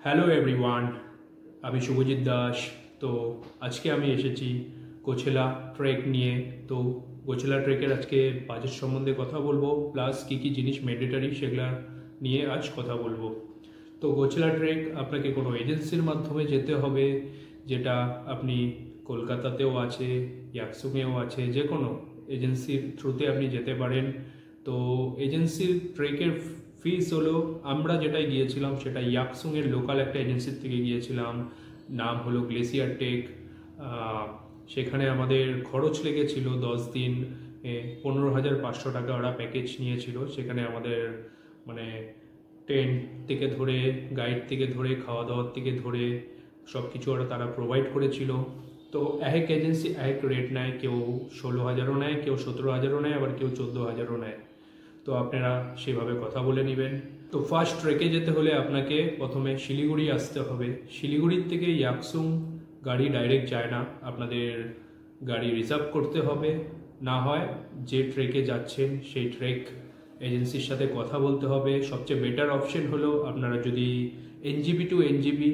Hello everyone, আমি শুভজিৎ দাস। তো আজকে আমি এসেছি গোছেলা ট্রেক নিয়ে। তো গোছেলা ট্রেকের আজকে বাজেট সম্বন্ধে কথা বলবো, প্লাস কী কী জিনিস ম্যান্ডেটারি সেগুলা নিয়ে আজ কথা বলবো। তো গোছেলা ট্রেক আপনাকে কোনো এজেন্সির মাধ্যমে যেতে হবে, যেটা আপনি কলকাতাতেও আছে, ইয়াকসুমেও আছে, যে কোনো এজেন্সির থ্রুতে আপনি যেতে পারেন। তো এজেন্সির ট্রেকের ফিস হলো, আমরা যেটাই গিয়েছিলাম সেটা ইয়াকসুংয়ের লোকাল একটা এজেন্সির থেকে গিয়েছিলাম, নাম হলো গ্লেসিয়ার টেক। সেখানে আমাদের খরচ লেগেছিল 10 দিন 15,500 টাকা ওরা প্যাকেজ নিয়েছিল। সেখানে আমাদের মানে টেন্ট থেকে ধরে, গাইড থেকে ধরে, খাওয়া দাওয়ার থেকে ধরে সব কিছু ওরা তারা প্রোভাইড করেছিল। তো এক এজেন্সি এক রেট নেয়, কেউ 16,000ও নেয়, কেউ 17,000ও নেয়, আবার কেউ 14,000ও নেয়। তো আপনারা সেভাবে কথা বলে নেবেন। তো ফার্স্ট ট্রেকে যেতে হলে আপনাকে প্রথমে শিলিগুড়ি আসতে হবে। শিলিগুড়ির থেকে ইয়াকসুং গাড়ি ডাইরেক্ট যায় না, আপনাদের গাড়ি রিজার্ভ করতে হবে। না হয় যে ট্রেকে যাচ্ছেন সেই ট্রেক এজেন্সির সাথে কথা বলতে হবে। সবচেয়ে বেটার অপশন হলো আপনারা যদি এনজিবি টু এনজিবি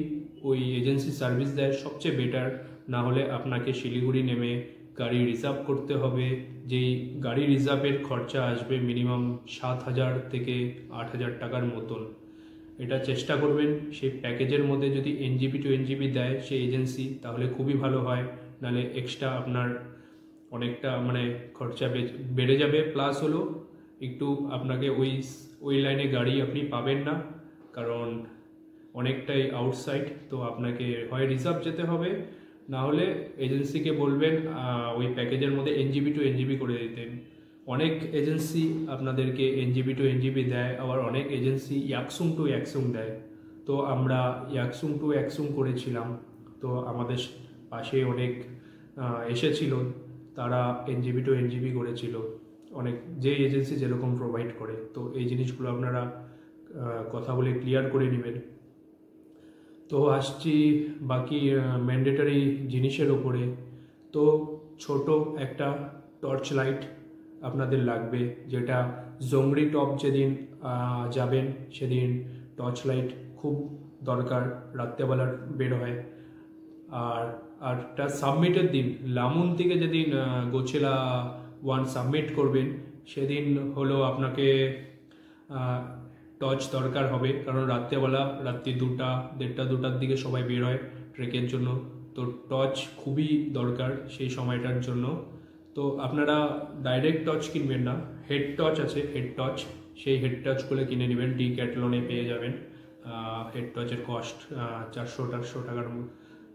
ওই এজেন্সি সার্ভিস দেয়, সবচেয়ে বেটার। না হলে আপনাকে শিলিগুড়ি নেমে গাড়ি রিজার্ভ করতে হবে। যেই গাড়ি রিজার্ভের খরচা আসবে মিনিমাম 7,000 থেকে 8,000 টাকার মতন। এটা চেষ্টা করবেন সেই প্যাকেজের মধ্যে যদি এনজিবি টু এনজিবি দেয় সেই এজেন্সি, তাহলে খুবই ভালো হয়। নাহলে এক্সট্রা আপনার অনেকটা খরচা বেড়ে যাবে। প্লাস হলো একটু আপনাকে ওই ওই লাইনে গাড়ি আপনি পাবেন না, কারণ অনেকটাই আউটসাইড। তো আপনাকে হয় রিজার্ভ যেতে হবে, না হলে এজেন্সিকে বলবেন ওই প্যাকেজের মধ্যে এনজিবি টু এনজিবি করে দিতেন। অনেক এজেন্সি আপনাদেরকে এনজিবি টু এনজিবি দেয়, আবার অনেক এজেন্সি ইয়াকসুং টু ইয়াকসুং দেয়। তো আমরা ইয়াকসুং টু ইয়াকসুং করেছিলাম। তো আমাদের পাশে অনেক এসেছিল, তারা এনজিবি টু এনজিবি করেছিল, অনেক যে এজেন্সি যেরকম প্রোভাইড করে। তো এই জিনিসগুলো আপনারা কথা বলে ক্লিয়ার করে নেবেন। তো আসছি বাকি ম্যান্ডেটারি জিনিসের ওপরে। তো ছোট একটা টর্চ লাইট আপনাদের লাগবে, যেটা জংরি টপ যেদিন যাবেন সেদিন টর্চ লাইট খুব দরকার, রাত্রেবেলা বের হয়। আর আরটা সাবমিটের দিন, লামুন থেকে যেদিন গোছেলা 1 সাবমিট করবেন সেদিন হলো আপনাকে টর্চ দরকার হবে, কারণ রাত্রেবেলা রাত্রি 2টা 1:30 2টার দিকে সবাই বের হয় ট্রেকের জন্য। তো টর্চ খুবই দরকার সেই সময়টার জন্য। তো আপনারা ডাইরেক্ট টর্চ কিনবেন না, হেড টর্চ আছে, হেড টর্চ, সেই হেড টর্চগুলো কিনে নেবেন, ডিক্যাথলনে পেয়ে যাবেন। হেড টর্চের কস্ট 400-400 টাকার,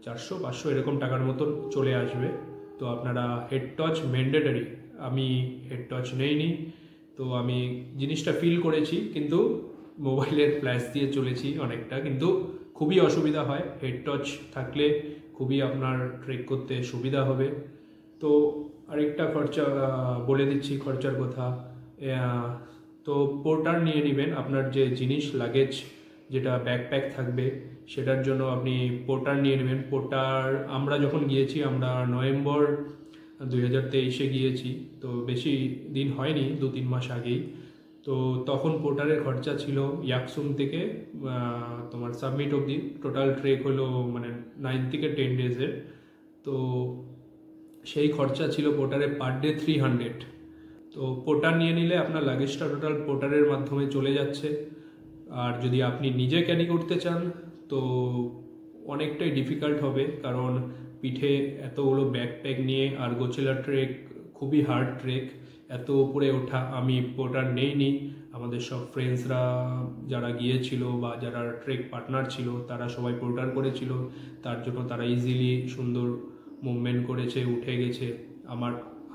400-500 এরকম টাকার মতন চলে আসবে। তো আপনারা হেড টর্চ ম্যান্ডেটারি। আমি হেড টর্চ নেইনি, তো আমি জিনিসটা ফিল করেছি, কিন্তু মোবাইলের ফ্ল্যাশ দিয়ে চলেছি অনেকটা, কিন্তু খুবই অসুবিধা হয়। হেড টর্চ থাকলে খুবই আপনার ট্রেক করতে সুবিধা হবে। তো আরেকটা খরচা বলে দিচ্ছি, খরচার কথা। তো পোর্টার নিয়ে নেবেন, আপনার যে জিনিস লাগেজ যেটা ব্যাকপ্যাক থাকবে সেটার জন্য আপনি পোর্টার নিয়ে নেবেন। পোর্টার আমরা যখন গিয়েছি, আমরা নভেম্বর 2023-এ গিয়েছি, তো বেশি দিন হয়নি, 2-3 মাস আগেই। তো তখন পোর্টারের খরচা ছিল ইয়াকসুং থেকে তোমার সাবমিট অবধি, টোটাল ট্রেক হলো 9 থেকে 10 ডেজের। তো সেই খরচা ছিল পোর্টারে পার ডে 300। তো পোর্টার নিয়ে নিলে আপনার লাগেজটা টোটাল পোর্টারের মাধ্যমে চলে যাচ্ছে। আর যদি আপনি নিজে ক্যারি করতে চান তো অনেকটাই ডিফিকাল্ট হবে, কারণ পিঠে এতগুলো ব্যাকপ্যাক নিয়ে, আর গোছেলা ট্রেক খুবই হার্ড ট্রেক, এত উপরে ওঠা। আমি পোর্টার নেইনি, আমাদের সব ফ্রেন্ডসরা যারা গিয়েছিল বা যারা ট্রেক পার্টনার ছিল তারা সবাই পোর্টার করেছিল, তার জন্য তারা ইজিলি সুন্দর মুভমেন্ট করেছে, উঠে গেছে।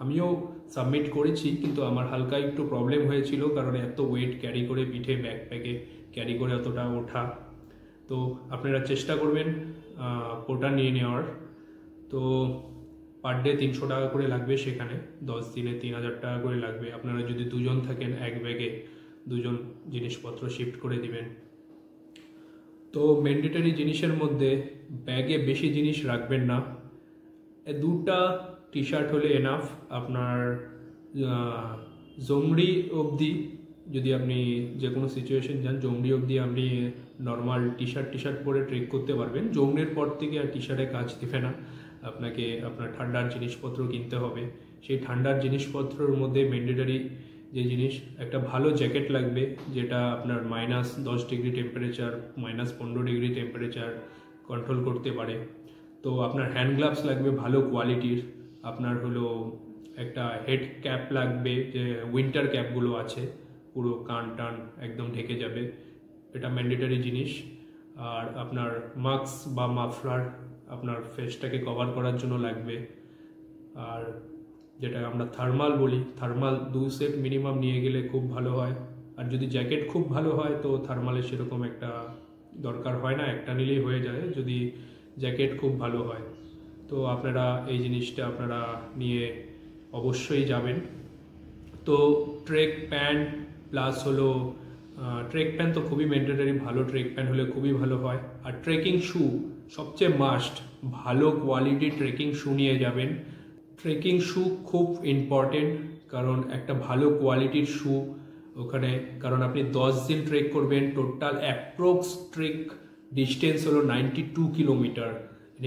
আমিও সাবমিট করেছি, কিন্তু আমার হালকা একটু প্রবলেম হয়েছিল, কারণ এত ওয়েট ক্যারি করে পিঠে ব্যাকপ্যাকে ক্যারি করে অতটা ওঠা। তো আপনারা চেষ্টা করবেন পোর্টার নিয়ে নেওয়ার। তো পার ডে 300 টাকা করে লাগবে, সেখানে 10 দিনে 3,000 টাকা করে লাগবে। আপনারা যদি 2জন থাকেন, এক ব্যাগে 2জন জিনিসপত্র শিফট করে দিবেন। তো ম্যান্ডেটরি জিনিসের মধ্যে ব্যাগে বেশি জিনিস রাখবেন না, 2টা টি শার্ট হলে এনাফ। আপনার জংরি অবধি যদি আপনি যে কোনো সিচুয়েশন যান জংলি অবধি আপনি নর্মাল টি শার্ট পরে ট্রেক করতে পারবেন। জংলির পর থেকে আর টি শার্টে কাজ দেবে না, আপনাকে আপনার ঠান্ডার জিনিসপত্র কিনতে হবে। সেই ঠান্ডার জিনিসপত্রের মধ্যে ম্যান্ডেটারি যে জিনিস, একটা ভালো জ্যাকেট লাগবে যেটা আপনার -10 degree temperature, -15 degree temperature control করতে পারে। তো আপনার হ্যান্ড গ্লাভস লাগবে ভালো কোয়ালিটির, আপনার হলো একটা হেড ক্যাপ লাগবে, যে উইন্টার ক্যাপগুলো আছে পুরো কান টান একদম ঢেকে যাবে, এটা ম্যান্ডেটারি জিনিস। আর আপনার মাস্ক বা মাফলার আপনার ফেসটাকে কভার করার জন্য লাগবে। আর যেটা আমরা থার্মাল বলি, থার্মাল 2 সেট মিনিমাম নিয়ে গেলে খুব ভালো হয়। আর যদি জ্যাকেট খুব ভালো হয় তো থার্মালের সেরকম একটা দরকার হয় না, একটা নিলেই হয়ে যায় যদি জ্যাকেট খুব ভালো হয়। তো আপনারা এই জিনিসটা আপনারা নিয়ে অবশ্যই যাবেন। তো ট্রেক প্যান্ট প্লাস হলো ট্রেক প্যান্ট তো খুবই ম্যান্ডেটরি, ভালো ট্রেক প্যান্ট হলে খুবই ভালো হয়। আর ট্রেকিং শু সবচেয়ে মাস্ট, ভালো কোয়ালিটির ট্রেকিং শু নিয়ে যাবেন। ট্রেকিং শু খুব ইম্পর্টেন্ট, কারণ একটা ভালো কোয়ালিটির শু ওখানে, কারণ আপনি 10 দিন ট্রেক করবেন, টোটাল অ্যাপ্রক্স ট্রেক ডিস্টেন্স হলো 92 কিলোমিটার।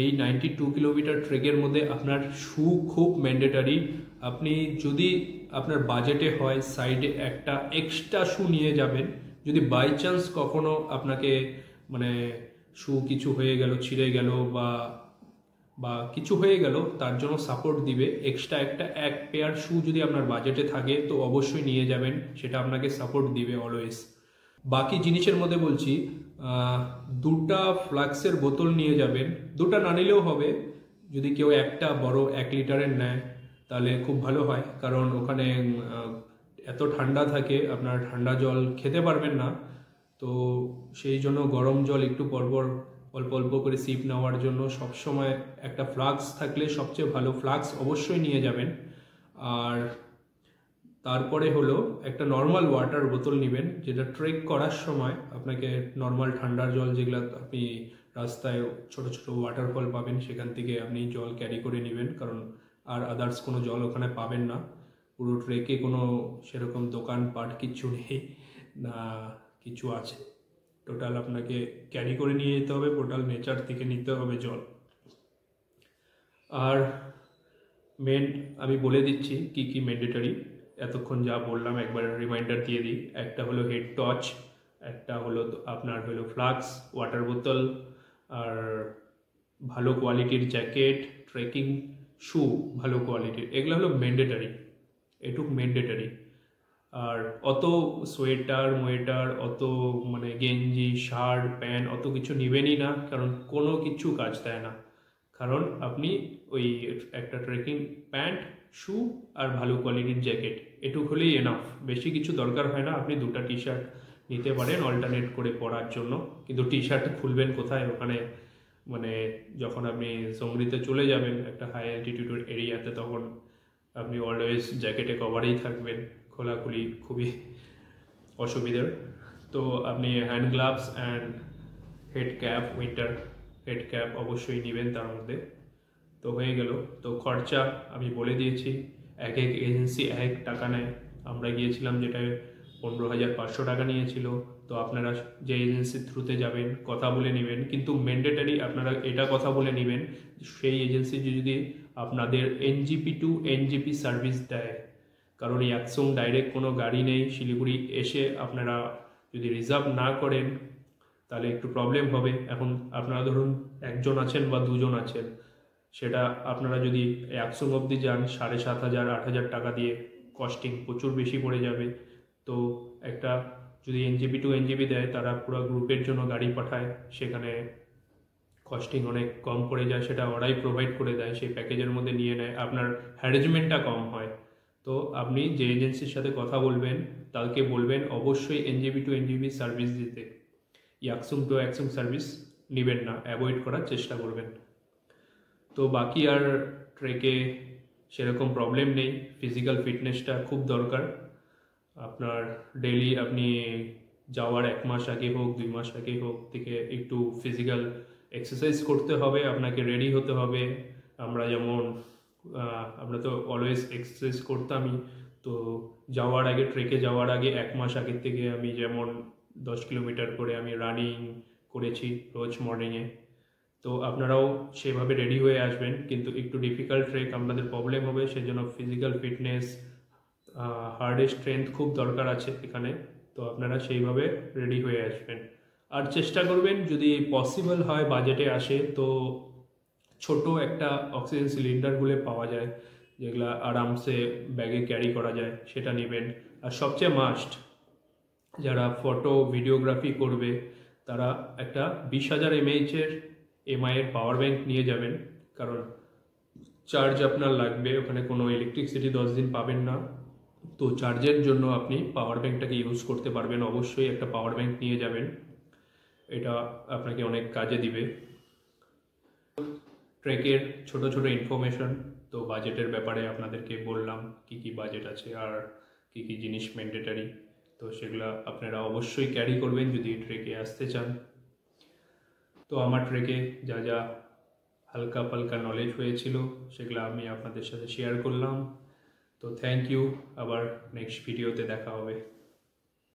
এই 92 কিলোমিটার ট্রেকের মধ্যে আপনার শু খুব ম্যান্ডেটারি। আপনি যদি আপনার বাজেটে হয় সাইডে একটা এক্সট্রা শু নিয়ে যাবেন, যদি বাই চান্স কখনো আপনাকে মানে শু কিছু হয়ে গেল, ছিঁড়ে গেল বা কিছু হয়ে গেল, তার জন্য সাপোর্ট দিবে এক্সট্রা এক পেয়ার শু যদি আপনার বাজেটে থাকে তো অবশ্যই নিয়ে যাবেন, সেটা আপনাকে সাপোর্ট দিবে অলওয়েজ। বাকি জিনিসের মধ্যে বলছি, 2টা ফ্লাক্সের বোতল নিয়ে যাবেন, 2টা না নিলেও হবে, যদি কেউ একটা বড় 1 লিটারের নেয় তাহলে খুব ভালো হয়, কারণ ওখানে এত ঠান্ডা থাকে আপনার ঠান্ডা জল খেতে পারবেন না। তো সেই জন্য গরম জল একটু পরপর অল্প অল্প করে সিপ নেওয়ার জন্য সবসময় একটা ফ্লাক্স থাকলে সবচেয়ে ভালো, ফ্লাক্স অবশ্যই নিয়ে যাবেন। আর তারপরে হলো একটা নর্মাল ওয়াটার বোতল নেবেন, যেটা ট্রেক করার সময় আপনাকে নর্মাল ঠান্ডার জল, যেগুলো আপনি রাস্তায় ছোট ছোট ওয়াটারফল পাবেন সেখান থেকে আপনি জল ক্যারি করে নেবেন, কারণ আর আদার্স কোনো জল ওখানে পাবেন না। পুরো ট্রেকে কোনো সেরকম দোকানপাট কিচ্ছু নেই না, কিছু আছে, টোটাল আপনাকে ক্যারি করে নিয়ে যেতে হবে, টোটাল নেচার থেকে নিতে হবে জল। আর মেন আমি বলে দিচ্ছি কি কি ম্যান্ডেটরি, এতক্ষণ যা বললাম একবার রিমাইন্ডার দিয়ে দিই। একটা হলো হেড টর্চ, একটা হলো আপনার হলো ফ্লাক্স, ওয়াটার বোতল, আর ভালো কোয়ালিটির জ্যাকেট, ট্রেকিং শু ভালো কোয়ালিটির, এগুলো হলো ম্যান্ডেটরি, এটুক ম্যান্ডেটরি। আর অত সোয়েটার অত মানে গেঞ্জি শার্ট প্যান্ট অত কিছু নেবেনই না, কারণ কোনো কিছু কাজ দেয় না। কারণ আপনি ওই একটা ট্রেকিং প্যান্ট, শু আর ভালো কোয়ালিটির জ্যাকেট, এটুক হলেই এনাফ, বেশি কিছু দরকার হয় না। আপনি 2টা টি শার্ট নিতে পারেন অল্টারনেট করে পরার জন্য, কিন্তু টি শার্ট খুলবেন কোথায় ওখানে, মানে যখন আপনি জংলিতে চলে যাবেন একটা হাই অ্যালটিটিউড এরিয়াতে, তখন আপনি অলওয়েজ জ্যাকেটে কভারেই থাকবেন, খোলাখুলি খুবই অসুবিধার। তো আপনি hand gloves and head cap, winter head cap অবশ্যই নেবেন তার মধ্যে। তো হয়ে গেল। তো খরচা আমি বলে দিয়েছি, এক এজেন্সি এক টাকা নেয়। আমরা গিয়েছিলাম যেটা 15,500 টাকা নিয়েছিল। তো আপনারা যে এজেন্সির থ্রুতে যাবেন কথা বলে নেবেন, কিন্তু ম্যান্ডেটারি আপনারা এটা কথা বলে নেবেন সেই এজেন্সি যদি আপনাদের NGP টু NGP সার্ভিস দেয়, কারণ এই একসং ডাইরেক্ট কোনো গাড়ি নেই। শিলিগুড়ি এসে আপনারা যদি রিজার্ভ না করেন তাহলে একটু প্রবলেম হবে। এখন আপনারা ধরুন 1জন আছেন বা 2জন আছেন, সেটা আপনারা যদি একসং অবধি যান 7,500 8,000 টাকা দিয়ে, কস্টিং প্রচুর বেশি পড়ে যাবে। তো একটা যদি NGP টু NGP দেয়, তারা পুরো গ্রুপের জন্য গাড়ি পাঠায়, সেখানে কস্টিং অনেক কম পড়ে যায়, সেটা ওরাই প্রোভাইড করে দেয়, সেই প্যাকেজের মধ্যে নিয়ে নেয়, আপনার হ্যারেজমেন্টটা কম হয়। তো আপনি যে এজেন্সির সাথে কথা বলবেন তাকে বলবেন অবশ্যই NGP টু NGP সার্ভিস দিতে, একসং টু একসং সার্ভিস নেবেন না, অ্যাভয়েড করার চেষ্টা করবেন। তো বাকি আর ট্রেকে সেরকম প্রবলেম নেই, ফিজিক্যাল ফিটনেসটা খুব দরকার। আপনার ডেইলি আপনি যাওয়ার 1 মাস আগে হোক 2 মাস আগে হোক থেকে একটু ফিজিক্যাল এক্সারসাইজ করতে হবে, আপনাকে রেডি হতে হবে। আমরা তো অলওয়েজ এক্সারসাইজ করতামই, তো যাওয়ার আগে, ট্রেকে যাওয়ার আগে 1 মাস আগের থেকে আমি যেমন 10 কিলোমিটার করে আমি রানিং করেছি রোজ মর্নিংয়ে। তো আপনারাও সেভাবে রেডি হয়ে আসবেন, কিন্তু একটু ডিফিকাল্ট ট্রেক, আপনাদের প্রবলেম হবে, সেজন্য ফিজিক্যাল ফিটনেস, হার্ডের স্ট্রেংথ খুব দরকার আছে এখানে। তো আপনারা সেইভাবে রেডি হয়ে আসবেন। আর চেষ্টা করবেন যদি পসিবল হয়, বাজেটে আসে, তো ছোট একটা অক্সিজেন সিলিন্ডারগুলো পাওয়া যায় যেগুলো আরামসে ব্যাগে ক্যারি করা যায়, সেটা নেবেন। আর সবচেয়ে মাস্ট, যারা ফটো ভিডিওগ্রাফি করবে তারা একটা 20,000 এমএইচের এমআইয়ের পাওয়ার ব্যাংক নিয়ে যাবেন, কারণ চার্জ আপনার লাগবে, ওখানে কোনো ইলেকট্রিসিটি 10 দিন পাবেন না। তো চার্জের জন্য আপনি পাওয়ার ব্যাংকটাকে ইউজ করতে পারবেন। অবশ্যই একটা পাওয়ার ব্যাংক নিয়ে যাবেন, এটা আপনাকে অনেক কাজে দিবে। ট্রেকের ছোট ছোট ইনফরমেশন, তো বাজেটের ব্যাপারে আপনাদেরকে বললাম কি কি বাজেট আছে আর কি কি জিনিস ম্যান্ডেটারি, তো সেগুলো আপনারা অবশ্যই ক্যারি করবেন যদি ট্রেকে আসতে চান। তো আমার ট্রেকে যা যা হালকা পালকা নলেজ হয়েছিল সেগুলো আমি আপনাদের সাথে শেয়ার করলাম। তো থ্যাংক ইউ, আবার নেক্সট ভিডিওতে দেখা হবে।